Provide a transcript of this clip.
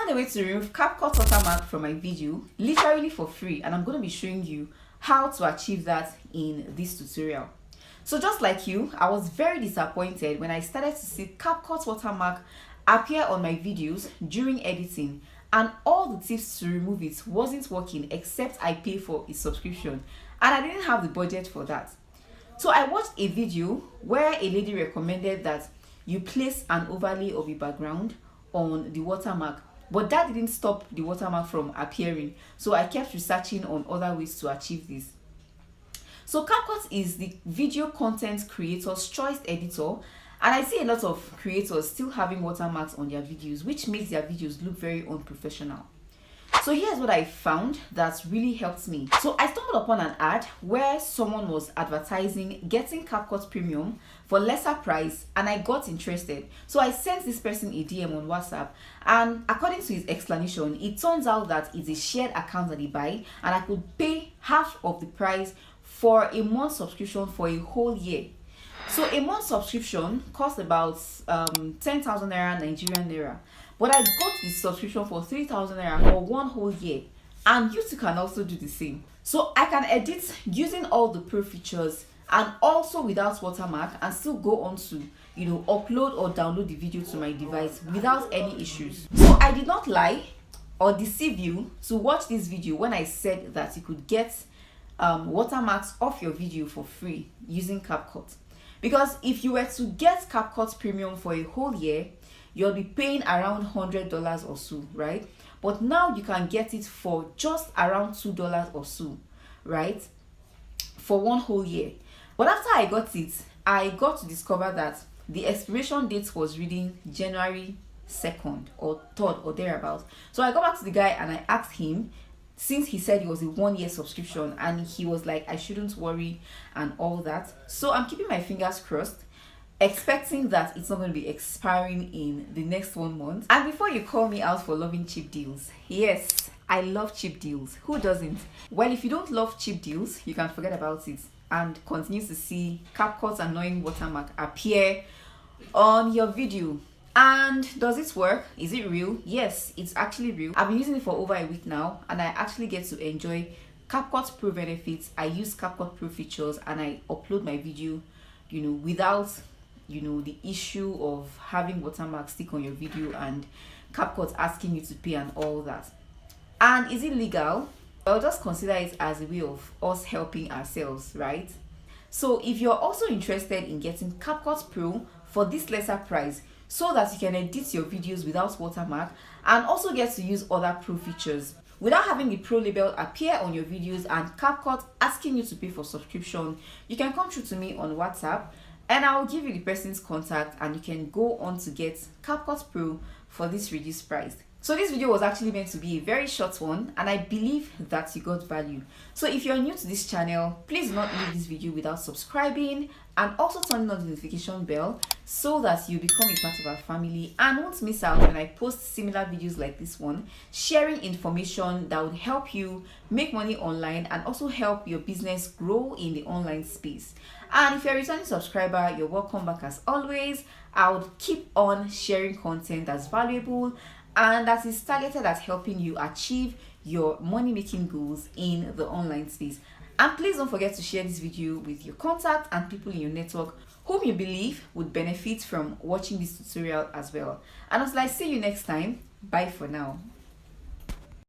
found a way to remove CAPCUT watermark from my video literally for free, and I'm going to be showing you how to achieve that in this tutorial. So just like you, I was very disappointed when I started to see CAPCUT watermark appear on my videos during editing, and all the tips to remove it wasn't working except I pay for a subscription, and I didn't have the budget for that. So I watched a video where a lady recommended that you place an overlay of a background on the watermark, but that didn't stop the watermark from appearing. So I kept researching on other ways to achieve this. So CAPCUT is the video content creator's choice editor, and I see a lot of creators still having watermarks on their videos, which makes their videos look very unprofessional. So here's what I found that really helped me. So I stumbled upon an ad where someone was advertising getting CAPCUT Premium for lesser price, and I got interested. So I sent this person a DM on WhatsApp, and according to his explanation, it turns out that it's a shared account that he buy, and I could pay half of the price for a month subscription for a whole year. So a month subscription cost about 10,000 naira Nigerian naira. But I got this subscription for 3,000 naira for one whole year, and you too can also do the same. So I can edit using all the pro features and also without watermark, and still go on to upload or download the video to my device without any issues. So I did not lie or deceive you to watch this video when I said that you could get watermarks off your video for free using CAPCUT. Because if you were to get CAPCUT Premium for a whole year, you'll be paying around $100 or so, right? But now you can get it for just around $2 or so, right? For one whole year. But after I got it, I got to discover that the expiration date was reading January 2nd or 3rd or thereabouts. So I got back to the guy and I asked him, since he said it was a 1-year subscription, and he was like, I shouldn't worry and all that. So I'm keeping my fingers crossed, expecting that it's not going to be expiring in the next 1 month. And before you call me out for loving cheap deals, yes, I love cheap deals. Who doesn't? Well, if you don't love cheap deals, you can forget about it and continue to see CAPCUT's annoying watermark appear on your video. And does it work? Is it real? Yes, it's actually real. I've been using it for over a week now, and I actually get to enjoy CAPCUT Pro benefits. I use CAPCUT Pro features, and I upload my video without the issue of having watermark stick on your video and CAPCUT asking you to pay and all that. And is it legal? I'll just consider it as a way of us helping ourselves, right? So if you're also interested in getting CAPCUT Pro for this lesser price, so that you can edit your videos without watermark and also get to use other pro features without having the pro label appear on your videos and CAPCUT asking you to pay for subscription, you can come through to me on WhatsApp, and I will give you the person's contact, and you can go on to get CAPCUT Pro for this reduced price. So this video was actually meant to be a very short one, and I believe that you got value. So if you're new to this channel, please do not leave this video without subscribing and also turning on the notification bell so that you become a part of our family and won't miss out when I post similar videos like this one, sharing information that would help you make money online and also help your business grow in the online space. And if you're a returning subscriber, you're welcome back as always. I would keep on sharing content that's valuable and that is targeted at helping you achieve your money-making goals in the online space. And please don't forget to share this video with your contact and people in your network whom you believe would benefit from watching this tutorial as well. And until I see you next time, bye for now.